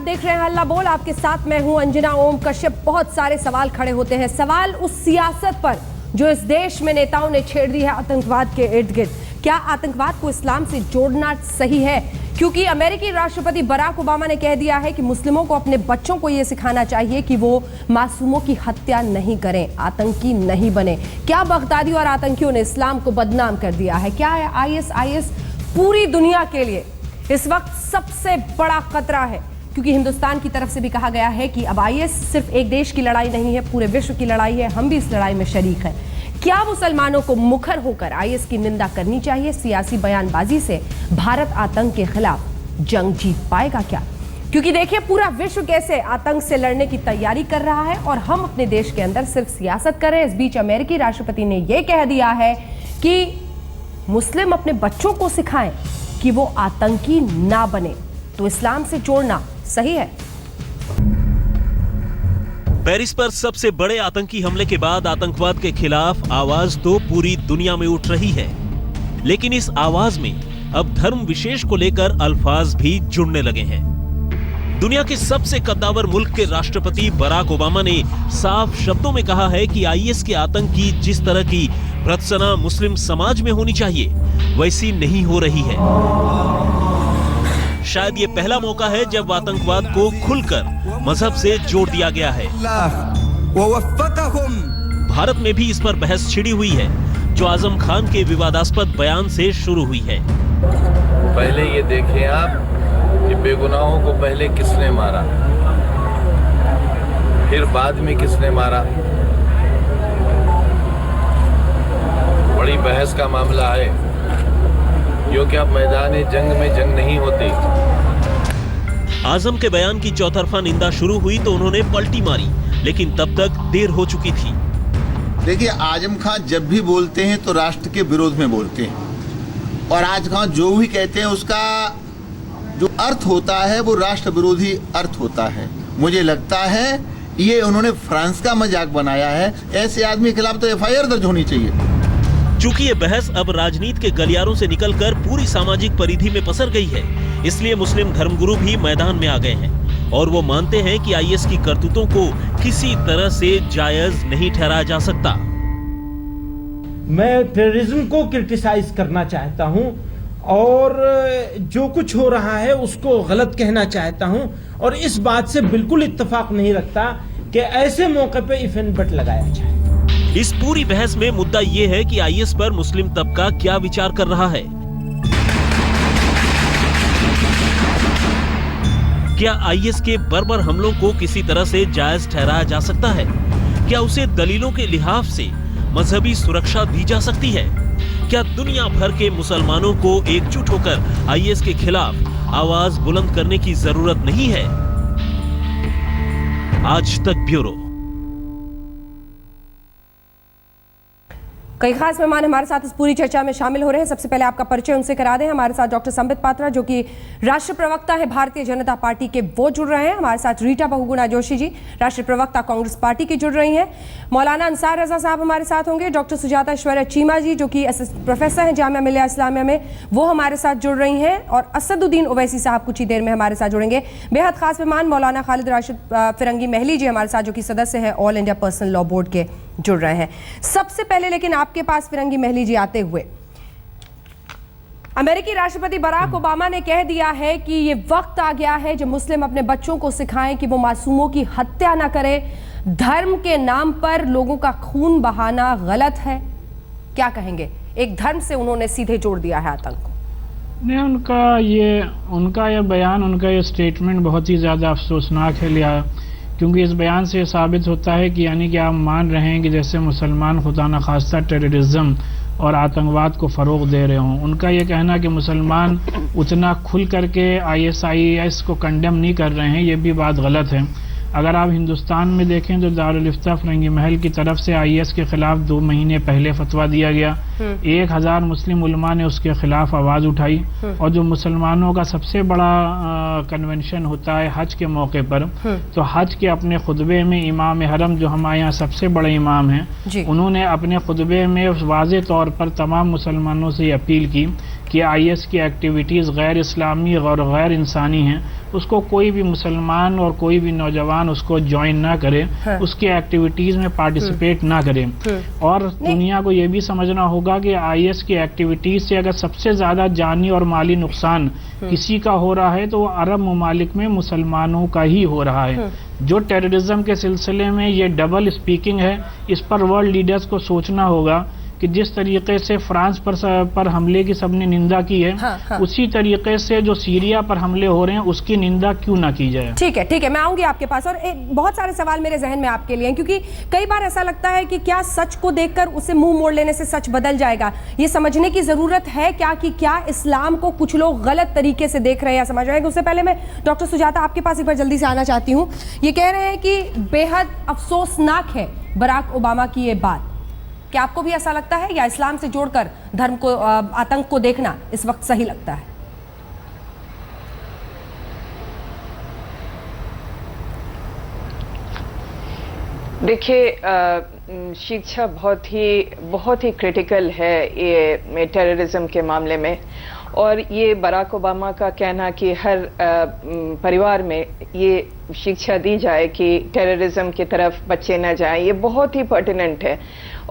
आप देख रहे हैं हल्ला बोल। आपके साथ मैं हूं अंजना ओम कश्यप। बहुत सारे सवाल खड़े होते हैं। सवाल उस सियासत पर जो इस देश में नेताओं ने छेड़ दी है आतंकवाद के इर्द गिर्द। क्या आतंकवाद को इस्लाम से जोड़ना सही है? क्योंकि अमेरिकी राष्ट्रपति बराक ओबामा ने कह दिया है कि मुस्लिमों को अपने बच्चों को यह सिखाना चाहिए कि वो मासूमों की हत्या नहीं करें, आतंकी नहीं बने। क्या बगदादी और आतंकियों ने इस्लाम को बदनाम कर दिया है? क्या है आईएस पूरी दुनिया के लिए इस वक्त सबसे बड़ा खतरा है? क्योंकि हिंदुस्तान की तरफ से भी कहा गया है कि अब आईएस सिर्फ एक देश की लड़ाई नहीं है, पूरे विश्व की लड़ाई है। हम भी इस लड़ाई में शरीक हैं। क्या मुसलमानों को मुखर होकर आईएस की निंदा करनी चाहिए? सियासी बयानबाजी से भारत आतंक के खिलाफ जंग जीत पाएगा क्या? क्योंकि देखिए पूरा विश्व कैसे आतंक से लड़ने की तैयारी कर रहा है और हम अपने देश के अंदर सिर्फ सियासत कर रहे हैं। इस बीच अमेरिकी राष्ट्रपति ने यह कह दिया है कि मुस्लिम अपने बच्चों को सिखाएं कि वो आतंकी ना बने। तो इस्लाम से जोड़ना सही है? पेरिस पर सबसे बड़े आतंकी हमले के बाद आतंकवाद के खिलाफ आवाज तो पूरी दुनिया में उठ रही है, लेकिन इस आवाज में अब धर्म विशेष को लेकर अल्फाज भी जुड़ने लगे हैं। दुनिया के सबसे कद्दावर मुल्क के राष्ट्रपति बराक ओबामा ने साफ शब्दों में कहा है कि आईएस के आतंक की जिस तरह की भर्त्सना मुस्लिम समाज में होनी चाहिए वैसी नहीं हो रही है। शायद ये पहला मौका है जब आतंकवाद को खुलकर मजहब से जोड़ दिया गया है। भारत में भी इस पर बहस छिड़ी हुई है, जो आजम खान के विवादास्पद बयान से शुरू हुई है। पहले ये देखें आप कि बेगुनाहों को पहले किसने मारा, फिर बाद में किसने मारा। बड़ी बहस का मामला है, क्योंकि अब मैदान जंग में जंग नहीं होती। आजम के बयान की चौतरफा निंदा शुरू हुई तो उन्होंने पलटी मारी, लेकिन तब तक देर हो चुकी थी। देखिए, आजम खान जब भी बोलते हैं तो राष्ट्र के विरोध में बोलते हैं, और आज खान जो भी कहते हैं उसका जो अर्थ होता है वो राष्ट्र विरोधी अर्थ होता है। मुझे लगता है ये उन्होंने फ्रांस का मजाक बनाया है। ऐसे आदमी के खिलाफ तो एफआईआर दर्ज होनी चाहिए। चूंकि ये बहस अब राजनीति के गलियारों से निकलकर पूरी सामाजिक परिधि में पसर गई है, इसलिए मुस्लिम धर्मगुरु भी मैदान में आ गए हैं और वो मानते हैं कि आईएस की करतूतों को किसी तरह से जायज नहीं ठहराया जा सकता। मैं टेररिज्म को क्रिटिसाइज करना चाहता हूं और जो कुछ हो रहा है उसको गलत कहना चाहता हूं, और इस बात से बिल्कुल इत्तेफाक नहीं रखता कि ऐसे मौके पे इफ एंड बट लगाया जाए। इस पूरी बहस में मुद्दा ये है कि आईएस पर मुस्लिम तबका क्या विचार कर रहा है। क्या आईएस के बर्बर हमलों को किसी तरह से जायज ठहराया जा सकता है? क्या उसे दलीलों के लिहाज से मजहबी सुरक्षा दी जा सकती है? क्या दुनिया भर के मुसलमानों को एकजुट होकर आईएस के खिलाफ आवाज बुलंद करने की जरूरत नहीं है? आज तक ब्यूरो। कई खास मेहमान हमारे साथ इस पूरी चर्चा में शामिल हो रहे हैं। सबसे पहले आपका परिचय उनसे करा दें। हमारे साथ डॉक्टर संबित पात्रा, जो कि राष्ट्रीय प्रवक्ता है भारतीय जनता पार्टी के, वो जुड़ रहे हैं। हमारे साथ रीटा बहुगुणा जोशी जी, राष्ट्रीय प्रवक्ता कांग्रेस पार्टी की, जुड़ रही हैं। मौलाना अंसार रजा साहब हमारे साथ होंगे। डॉक्टर सुजाता ऐश्वर्या चीमा जी, जो कि प्रोफेसर हैं जामिया मिलिया इस्लामिया में, वो हमारे साथ जुड़ रही हैं। और असदुद्दीन ओवैसी साहब कुछ ही देर में हमारे साथ जुड़ेंगे। बेहद खास मेहमान मौलाना खालिद राशिद फिरंगी महली जी हमारे साथ, जो कि सदस्य है all India personal law board के, जुड़ रहे हैं। सबसे पहले लेकिन आपके पास फिरंगी महली जी आते हुए, अमेरिकी राष्ट्रपति बराक ओबामा ने कह दिया है कि ये वक्त आ गया है जब मुस्लिम अपने बच्चों को सिखाएं कि वो मासूमों की हत्या ना करें। धर्म के नाम पर लोगों का खून बहाना गलत है। क्या कहेंगे? एक धर्म से उन्होंने सीधे जोड़ दिया है आतंक को। नहीं, उनका ये बयान, उनका ये स्टेटमेंट बहुत ही ज़्यादा अफसोसनाक है, लिया क्योंकि इस बयान से साबित होता है कि यानी कि आप मान रहे हैं कि जैसे मुसलमान खुदा न खास्ता टेररिज्म और आतंकवाद को फ़रोग़ दे रहे हों। उनका ये कहना कि मुसलमान उतना खुल करके ISIS को कंडेम नहीं कर रहे हैं, ये भी बात गलत है। अगर आप हिंदुस्तान में देखें तो दारुल इफ्ता फिरंगी महल की तरफ से आईएस के खिलाफ 2 महीने पहले फतवा दिया गया। 1000 मुस्लिम उलमा ने उसके खिलाफ आवाज़ उठाई। और जो मुसलमानों का सबसे बड़ा कन्वेंशन होता है हज के मौके पर, तो हज के अपने खुतबे में इमाम हरम, जो हमारे यहाँ सबसे बड़े इमाम हैं, उन्होंने अपने खुतबे में वाज़े तौर पर तमाम मुसलमानों से अपील की कि IS की एक्टिविटीज़ गैर इस्लामी और गैर इंसानी हैं, उसको कोई भी मुसलमान और कोई भी नौजवान उसको ज्वाइन ना करे, हाँ। उसकी एक्टिविटीज़ में पार्टिसिपेट ना करे। और दुनिया को ये भी समझना होगा कि IS की एक्टिविटीज़ से अगर सबसे ज़्यादा जानी और माली नुकसान किसी का हो रहा है तो वो अरब ममालिक में मुसलमानों का ही हो रहा है। जो टेररिज्म के सिलसिले में ये डबल स्पीकिंग है, इस पर वर्ल्ड लीडर्स को सोचना होगा कि जिस तरीके से फ्रांस पर हमले की सबने निंदा की है, हाँ। उसी तरीके से जो सीरिया पर हमले हो रहे हैं उसकी निंदा क्यों ना की जाए। ठीक है, मैं आऊंगी आपके पास। और बहुत सारे सवाल मेरे जहन में आपके लिए हैं, क्योंकि कई बार ऐसा लगता है कि क्या सच को देखकर उसे मुंह मोड़ लेने से सच बदल जाएगा। ये समझने की जरूरत है क्या कि क्या इस्लाम को कुछ लोग गलत तरीके से देख रहे हैं या समझ रहे हैं। उससे पहले मैं डॉक्टर सुजाता आपके पास एक बार जल्दी से आना चाहती हूँ। ये कह रहे हैं कि बेहद अफसोसनाक है बराक ओबामा की ये बात। क्या आपको भी ऐसा लगता है या इस्लाम से जोड़कर धर्म को, आतंक को देखना इस वक्त सही लगता है? देखिए, शिक्षा बहुत ही क्रिटिकल है ये टेररिज्म के मामले में। और ये बराक ओबामा का कहना कि हर परिवार में ये शिक्षा दी जाए कि टेररिज्म की तरफ बच्चे न जाएं, ये बहुत ही पर्टिनेंट है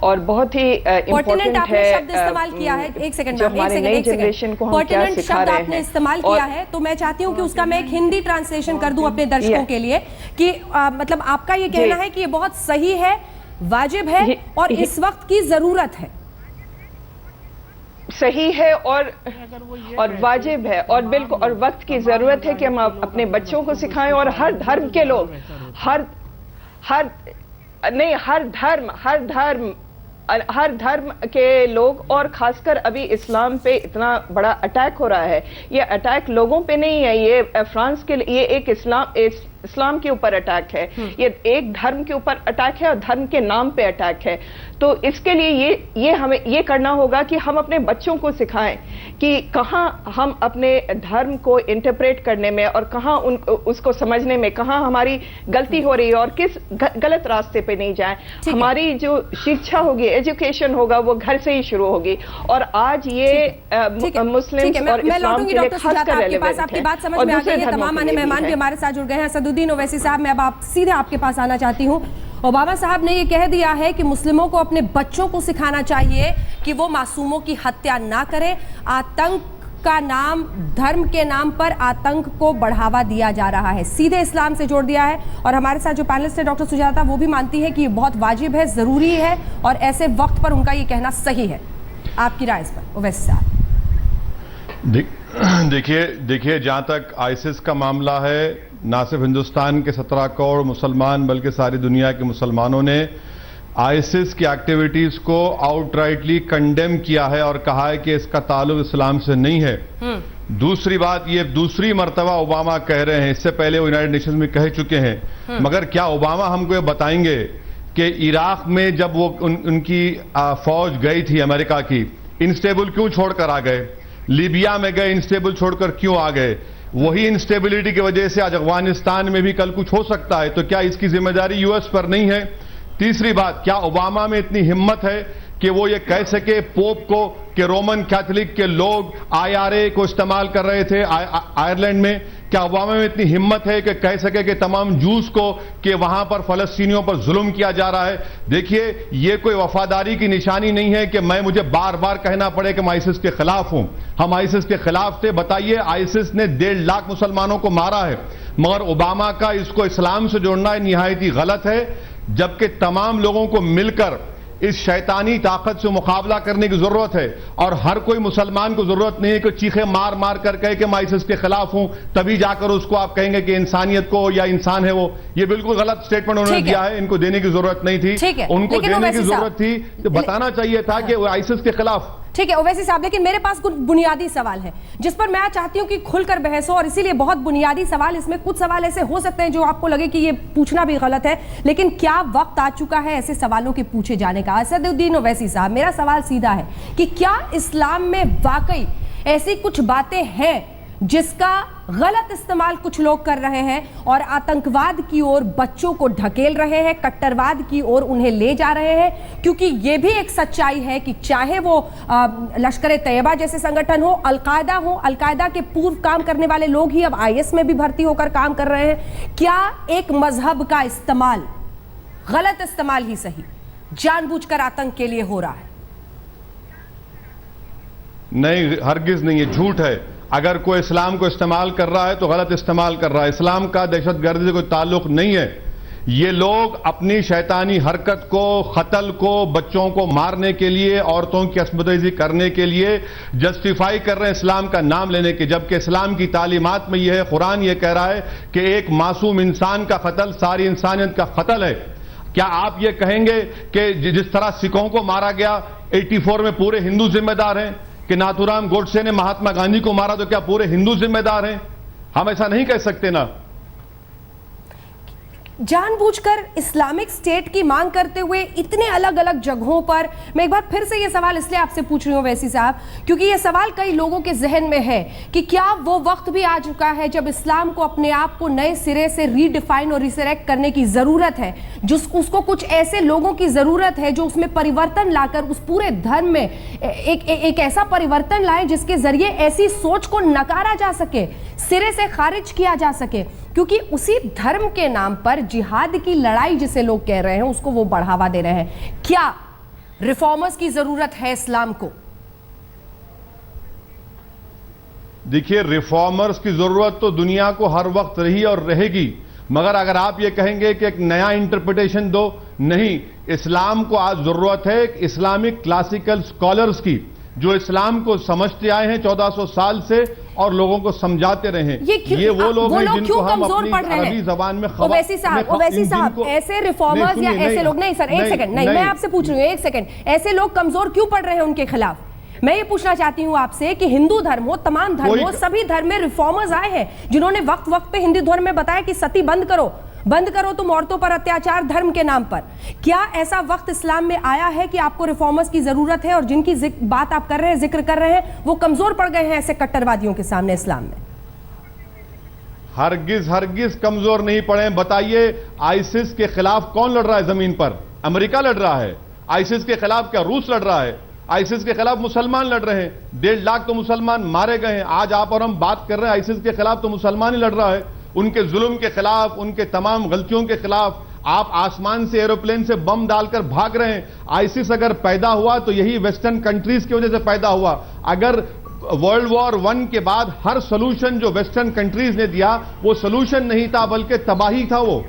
और बहुत ही इम्पोर्टेंट आपने है। शब्द इस्तेमाल किया है, एक सेकंड, जो हमारी नई जनरेशन को हम क्या सिखा रहे हैं। आपने इस्तेमाल किया है, तो मैं चाहती हूँ कि उसका मैं एक हिंदी ट्रांसलेशन कर दूं अपने दर्शकों के लिए कि मतलब आपका ये कहना है कि ये बहुत सही है, वाजिब है और इस वक्त की जरूरत है। सही है और वाजिब है और बिल्कुल और वक्त की जरूरत है कि हम अपने बच्चों को सिखाएं। और हर धर्म के लोग, हर धर्म के लोग, और खासकर अभी इस्लाम पे इतना बड़ा अटैक हो रहा है। ये अटैक लोगों पे नहीं है, ये फ्रांस के लिए एक इस्लाम के ऊपर अटैक है, ये एक धर्म के ऊपर अटैक है और धर्म के नाम पे अटैक है। तो इसके लिए ये हमें ये करना होगा कि हम अपने बच्चों को सिखाएं कि कहाँ हम अपने धर्म को इंटरप्रेट करने में और कहाँ उसको समझने में कहाँ हमारी गलती हो रही है और किस गलत रास्ते पे नहीं जाएं। हमारी जो शिक्षा होगी, एजुकेशन होगा, वो घर से ही शुरू होगी। और आज ये मुस्लिम और इस्लाम के लिए खासकर रेलेवेंट है। आपकी बात समझ में आ गई है। तमाम आने मेहमान भी हमारे साथ जुड़ गए हैं। असदुद्दीन ओवैसी साहब, मैं अब सीधे आपके पास आना चाहती हूँ। ओबामा साहब ने ये कह दिया है कि मुस्लिमों को अपने बच्चों को सिखाना चाहिए कि वो मासूमों की हत्या ना करें। आतंक का नाम, धर्म के नाम पर आतंक को बढ़ावा दिया जा रहा है, सीधे इस्लाम से जोड़ दिया है। और हमारे साथ जो पैनलिस्ट है डॉक्टर सुजाता, वो भी मानती है कि ये बहुत वाजिब है, जरूरी है और ऐसे वक्त पर उनका ये कहना सही है। आपकी राय इस पर ओवैसी साहब? देखिए जहां तक आईसिस का मामला है, ना सिर्फ हिंदुस्तान के 17 करोड़ मुसलमान बल्कि सारी दुनिया के मुसलमानों ने आईसिस की एक्टिविटीज को आउटराइटली कंडेम किया है और कहा है कि इसका ताल्लुक इस्लाम से नहीं है। दूसरी बात, ये दूसरी मर्तबा ओबामा कह रहे हैं, इससे पहले वो यूनाइटेड नेशंस में कह चुके हैं। मगर क्या ओबामा हमको ये बताएंगे कि इराक में जब वो उनकी फौज गई थी अमेरिका की, इंस्टेबल क्यों छोड़कर आ गए? लीबिया में गए, इंस्टेबल छोड़कर क्यों आ गए? वही इंस्टेबिलिटी की वजह से आज अफगानिस्तान में भी कल कुछ हो सकता है। तो क्या इसकी जिम्मेदारी यूएस पर नहीं है? तीसरी बात, क्या ओबामा में इतनी हिम्मत है कि वो ये कह सके पोप को कि रोमन कैथोलिक के लोग IRA को इस्तेमाल कर रहे थे आयरलैंड में? क्या ओबामा में इतनी हिम्मत है कि कह सके कि तमाम जूस को कि वहां पर फलस्तीनियों पर जुल्म किया जा रहा है? देखिए, ये कोई वफादारी की निशानी नहीं है कि मुझे बार बार कहना पड़े कि मैं आईसिस के खिलाफ हूं। हम आईसिस के खिलाफ थे। बताइए, आईसिस ने 1.5 लाख मुसलमानों को मारा है, मगर ओबामा का इसको इस्लाम से जोड़ना निहायत ही गलत है। जबकि तमाम लोगों को मिलकर इस शैतानी ताकत से मुकाबला करने की जरूरत है और हर कोई मुसलमान को जरूरत नहीं है कि चीखे मार मार कर कहे कि मैं आईसिस के खिलाफ हूं, तभी जाकर उसको आप कहेंगे कि इंसानियत को या इंसान है वो। ये बिल्कुल गलत स्टेटमेंट उन्होंने दिया है। इनको देने की जरूरत नहीं थी, उनको देने की जरूरत थी तो बताना चाहिए था कि वो आईसिस के खिलाफ। ठीक है ओवैसी साहब, लेकिन मेरे पास कुछ बुनियादी सवाल है जिस पर मैं चाहती हूं कि खुलकर बहस हो, और इसीलिए बहुत बुनियादी सवाल, इसमें कुछ सवाल ऐसे हो सकते हैं जो आपको लगे कि ये पूछना भी गलत है, लेकिन क्या वक्त आ चुका है ऐसे सवालों के पूछे जाने का? असदुद्दीन ओवैसी साहब, मेरा सवाल सीधा है कि क्या इस्लाम में वाकई ऐसी कुछ बातें हैं जिसका गलत इस्तेमाल कुछ लोग कर रहे हैं और आतंकवाद की ओर बच्चों को ढकेल रहे हैं, कट्टरवाद की ओर उन्हें ले जा रहे हैं। क्योंकि यह भी एक सच्चाई है कि चाहे वो लश्कर तैयबा जैसे संगठन हो, अलकायदा के पूर्व काम करने वाले लोग ही अब IS में भी भर्ती होकर काम कर रहे हैं। क्या एक मजहब का इस्तेमाल, गलत इस्तेमाल ही सही, जानबूझकर आतंक के लिए हो रहा है? नहीं, हरगिज नहीं, ये झूठ है। अगर कोई इस्लाम को इस्तेमाल कर रहा है तो गलत इस्तेमाल कर रहा है। इस्लाम का दहशतगर्दी से कोई ताल्लुक नहीं है। ये लोग अपनी शैतानी हरकत को, कत्ल को, बच्चों को मारने के लिए, औरतों की अस्मदरेजी करने के लिए जस्टिफाई कर रहे हैं इस्लाम का नाम लेने के, जबकि इस्लाम की तालीमात में यह है, कुरान ये कह रहा है कि एक मासूम इंसान का कत्ल सारी इंसानियत का कत्ल है। क्या आप ये कहेंगे कि जिस तरह सिखों को मारा गया 84 में पूरे हिंदू जिम्मेदार हैं, कि नाथूराम गोडसे ने महात्मा गांधी को मारा तो क्या पूरे हिंदू जिम्मेदार हैं? हम ऐसा नहीं कह सकते ना। जानबूझकर इस्लामिक स्टेट की मांग करते हुए इतने अलग अलग जगहों पर, मैं एक बार फिर से यह सवाल इसलिए आपसे पूछ रही हूं वैसी साहब, क्योंकि यह सवाल कई लोगों के जहन में है कि क्या वो वक्त भी आ चुका है जब इस्लाम को अपने आप को नए सिरे से रीडिफाइन और रिसरेक्ट करने की जरूरत है, उसको कुछ ऐसे लोगों की जरूरत है जो उसमें परिवर्तन लाकर उस पूरे धर्म में एक ऐसा परिवर्तन लाए जिसके जरिए ऐसी सोच को नकारा जा सके, सिरे से खारिज किया जा सके। क्योंकि उसी धर्म के नाम पर जिहाद की लड़ाई जिसे लोग कह रहे हैं उसको वो बढ़ावा दे रहे हैं। क्या रिफॉर्मर्स की जरूरत है इस्लाम को? देखिए, रिफॉर्मर्स की जरूरत तो दुनिया को हर वक्त रही और रहेगी, मगर अगर आप ये कहेंगे कि एक नया इंटरप्रिटेशन दो, नहीं, इस्लाम को आज जरूरत है इस्लामिक क्लासिकल स्कॉलर्स की, जो इस्लाम को समझते आए हैं 1400 साल से और लोगों को समझाते रहे। ये वो लोग हैं जिनको हम अपनी अरबी जबान में ओवैसी साहब ऐसे रिफॉर्मर्स या ऐसे लोग, नहीं सर एक सेकंड, नहीं मैं आपसे पूछ रही हूँ, एक सेकंड, ऐसे लोग कमजोर क्यों पड़ रहे हैं उनके खिलाफ? मैं ये पूछना चाहती हूँ आपसे कि हिंदू धर्म हो, तमाम धर्म हो, सभी धर्म में रिफॉर्मर्स आए हैं जिन्होंने वक्त वक्त पे हिंदू धर्म में बताया कि सती बंद करो तुम औरतों पर अत्याचार धर्म के नाम पर। क्या ऐसा वक्त इस्लाम में आया है कि आपको रिफॉर्मर्स की जरूरत है और जिनकी बात आप कर रहे हैं, जिक्र कर रहे हैं, वो कमजोर पड़ गए हैं ऐसे कट्टरवादियों के सामने इस्लाम में? हरगिज कमजोर नहीं पड़े। बताइए, आईसिस के खिलाफ कौन लड़ रहा है जमीन पर? अमेरिका लड़ रहा है। आईसिस के खिलाफ क्या रूस लड़ रहा है? आईसिस के खिलाफ मुसलमान लड़ रहे हैं। 1.5 लाख तो मुसलमान मारे गए हैं। आज आप और हम बात कर रहे हैं, आईसिस के खिलाफ तो मुसलमान ही लड़ रहा है, उनके जुल्म के खिलाफ, उनके तमाम गलतियों के खिलाफ। आप आसमान से एरोप्लेन से बम डालकर भाग रहे हैं। आईसिस अगर पैदा हुआ तो यही वेस्टर्न कंट्रीज की वजह से पैदा हुआ। अगर वर्ल्ड वॉर 1 के बाद हर सोल्यूशन जो वेस्टर्न कंट्रीज ने दिया वो सोल्यूशन नहीं था बल्कि तबाही था, वो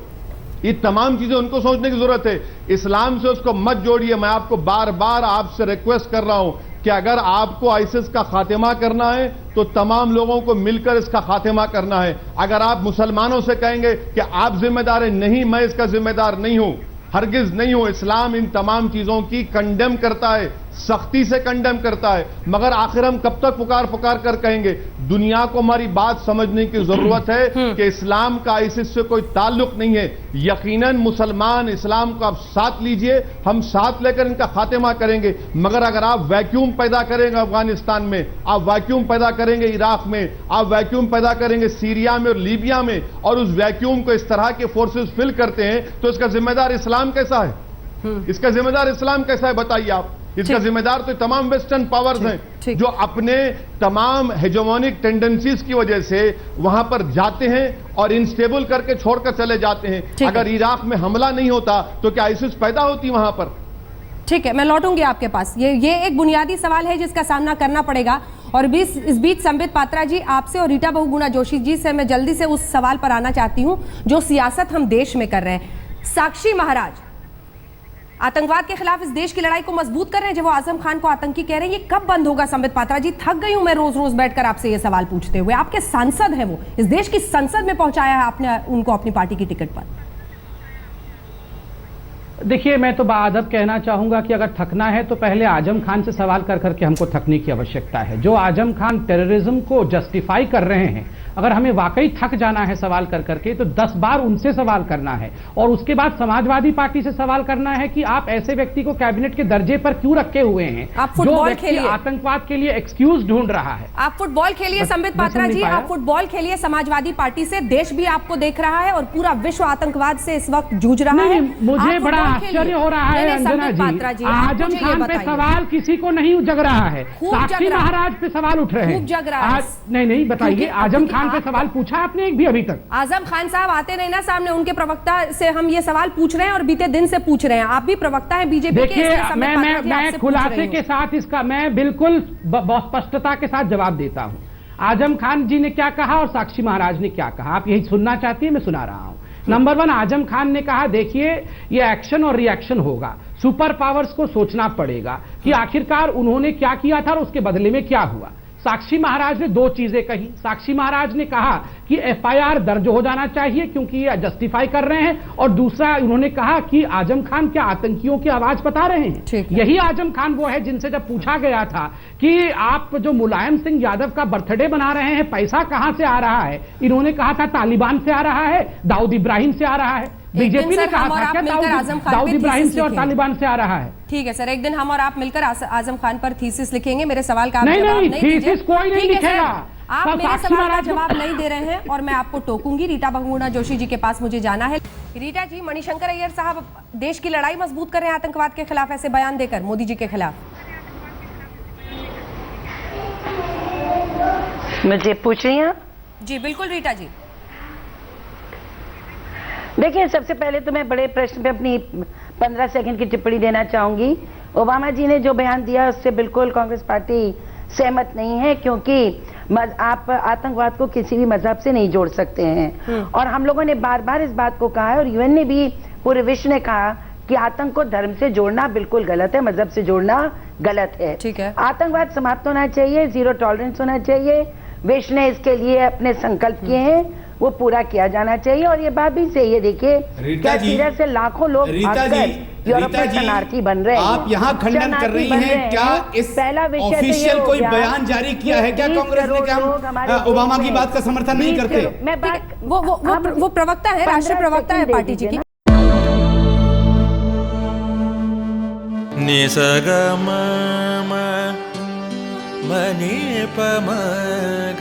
ये तमाम चीजें उनको सोचने की जरूरत है। इस्लाम से उसको मत जोड़िए। मैं आपको बार बार आपसे रिक्वेस्ट कर रहा हूं कि अगर आपको आईसिस का खात्मा करना है तो तमाम लोगों को मिलकर इसका खात्मा करना है। अगर आप मुसलमानों से कहेंगे कि आप जिम्मेदार हैं, नहीं, मैं इसका जिम्मेदार नहीं हूं, हरगिज नहीं हूं। इस्लाम इन तमाम चीजों की कंडेम करता है, सख्ती से कंडेम करता है, मगर आखिर हम कब तक पुकार कर कहेंगे? दुनिया को हमारी बात समझने की जरूरत है कि इस्लाम का आईसिस से कोई ताल्लुक नहीं है। यकीनन मुसलमान इस्लाम को आप साथ लीजिए, हम साथ लेकर इनका खात्मा करेंगे, मगर अगर आप वैक्यूम पैदा करेंगे अफगानिस्तान में, आप वैक्यूम पैदा करेंगे इराक में, आप वैक्यूम पैदा करेंगे सीरिया में और लीबिया में, और उस वैक्यूम को इस तरह के फोर्सेस फिल करते हैं, तो इसका जिम्मेदार इस्लाम कैसा है? इसका जिम्मेदार इस्लाम कैसा है बताइए आप? इसका जिम्मेदार तो तमाम वेस्टर्न पावर्स हैं जो अपने तमाम हेजेमोनिक टेंडेंसीज की वजह से वहां पर जाते हैं और इनस्टेबल करके छोड़कर चले जाते हैं। अगर इराक में हमला नहीं होता तो क्या आईसिस पैदा होती वहां पर? ठीक है, मैं लौटूंगी आपके पास। ये एक बुनियादी सवाल है जिसका सामना करना पड़ेगा। और इस बीच संबित पात्रा जी, आपसे और रीटा बहुगुणा जोशी जी से मैं जल्दी से उस सवाल पर आना चाहती हूं जो सियासत हम देश में कर रहे हैं। साक्षी महाराज आतंकवाद के खिलाफ इस देश की लड़ाई को मजबूत कर रहे हैं, जब वो आजम खान को आतंकी कह रहे हैं, ये कब बंद होगा? संबित पात्रा जी, थक गई हूं मैं रोज रोज बैठकर आपसे ये सवाल पूछते हुए। आपके सांसद हैं, वो इस देश की संसद में पहुंचाया है आपने उनको अपनी पार्टी की टिकट पर। देखिए, मैं तो बाअदब कहना चाहूंगा कि अगर थकना है तो पहले आजम खान से सवाल कर करके हमको थकने की आवश्यकता है। जो आजम खान टेररिज्म को जस्टिफाई कर रहे हैं, अगर हमें वाकई थक जाना है सवाल कर करके तो 10 बार उनसे सवाल करना है और उसके बाद समाजवादी पार्टी से सवाल करना है कि आप ऐसे व्यक्ति को कैबिनेट के दर्जे पर क्यों रखे हुए हैं आप फुटबॉल जो खेलिए, आतंकवाद के लिए एक्सक्यूज ढूंढ रहा है। आप फुटबॉल खेलिए संबित पात्रा जी, आप फुटबॉल खेलिए समाजवादी पार्टी से। देश भी आपको देख रहा है और पूरा विश्व आतंकवाद से इस वक्त जूझ रहा है। मुझे बड़ा आश्चर्य हो रहा है अंजना जी, आजम खान पे सवाल किसी को नहीं जग रहा है, साक्षी महाराज पे सवाल उठ रहे हैं। खूब जग रहा है। नहीं बताइए, आजम खान पे सवाल पूछा आपने एक भी अभी तक? आजम खान साहब आते नहीं ना सामने, उनके प्रवक्ता से हम ये सवाल पूछ रहे हैं और बीते दिन से पूछ रहे हैं। आप भी प्रवक्ता हैं बीजेपी के। देखिए, मैं खुलासे के साथ इसका मैं बिल्कुल बहुत स्पष्टता के साथ जवाब देता हूं। आजम खान जी ने क्या कहा और साक्षी महाराज ने क्या कहा, आप यही सुनना चाहती है, मैं सुना रहा हूं। नंबर 1, आजम खान ने कहा देखिए ये एक्शन और रिएक्शन होगा, सुपर पावर्स को सोचना पड़ेगा कि आखिरकार उन्होंने क्या किया था और उसके बदले में क्या हुआ। साक्षी महाराज ने 2 चीजें कही। साक्षी महाराज ने कहा कि एफआईआर दर्ज हो जाना चाहिए क्योंकि ये जस्टिफाई कर रहे हैं, और दूसरा उन्होंने कहा कि आजम खान क्या आतंकियों की आवाज बता रहे हैं। यही आजम खान वो है जिनसे जब पूछा गया था कि आप जो मुलायम सिंह यादव का बर्थडे बना रहे हैं पैसा कहां से आ रहा है, इन्होंने कहा था तालिबान से आ रहा है, दाऊद इब्राहिम से आ रहा है। बीजेपी ने कहा था क्या दाऊद इब्राहिम से और तालिबान से आ रहा है। ठीक है सर, एक दिन हम और आप मिलकर आजम खान पर थीसिस लिखेंगे। मेरे सवाल का नहीं, थीसिस कोई नहीं लिखेगा। आप मेरे सवाल का जवाब नहीं दे रहे हैं और मैं आपको टोकूंगी। रीटा बहुगुणा जोशी जी के पास मुझे जाना है। रीटा जी, मणिशंकर अय्यर साहब देश की लड़ाई मजबूत कर रहे हैं आतंकवाद के खिलाफ ऐसे बयान देकर मोदी जी के खिलाफ। मुझे पूछ रही हैं? जी बिल्कुल रीटा जी। देखिए, सबसे पहले तो मैं बड़े प्रश्न पे अपनी 15 सेकंड की टिप्पणी देना चाहूंगी। ओबामा जी ने जो बयान दिया उससे बिल्कुल कांग्रेस पार्टी सहमत नहीं है, क्योंकि आप आतंकवाद को किसी भी मजहब से नहीं जोड़ सकते हैं। और हम लोगों ने बार बार इस बात को कहा है और यूएन ने भी, पूरे विश्व ने कहा कि आतंक को धर्म से जोड़ना बिल्कुल गलत है, मजहब से जोड़ना गलत है। ठीक है, आतंकवाद समाप्त होना चाहिए, जीरो टॉलरेंस होना चाहिए। विश्व ने इसके लिए अपने संकल्प किए हैं, वो पूरा किया जाना चाहिए। और ये बात भी सही है, देखिए क्या सीरिया से लाखों लोग यूरोप में शरणार्थी बन रहे हैं। आप यहाँ खंडन कर रही हैं क्या इस ऑफिशियल कोई बयान जारी किया है क्या कांग्रेस ने, क्या हम ओबामा की बात का समर्थन नहीं करते? मैं बात वो प्रवक्ता है, राष्ट्रीय प्रवक्ता है पार्टी जी की। निसगम मनि पमग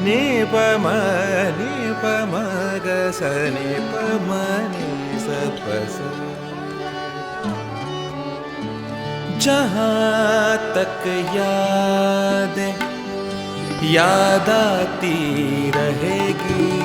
नि पम ग स नि पम नि स प स। जहाँ तक याद आती रहेगी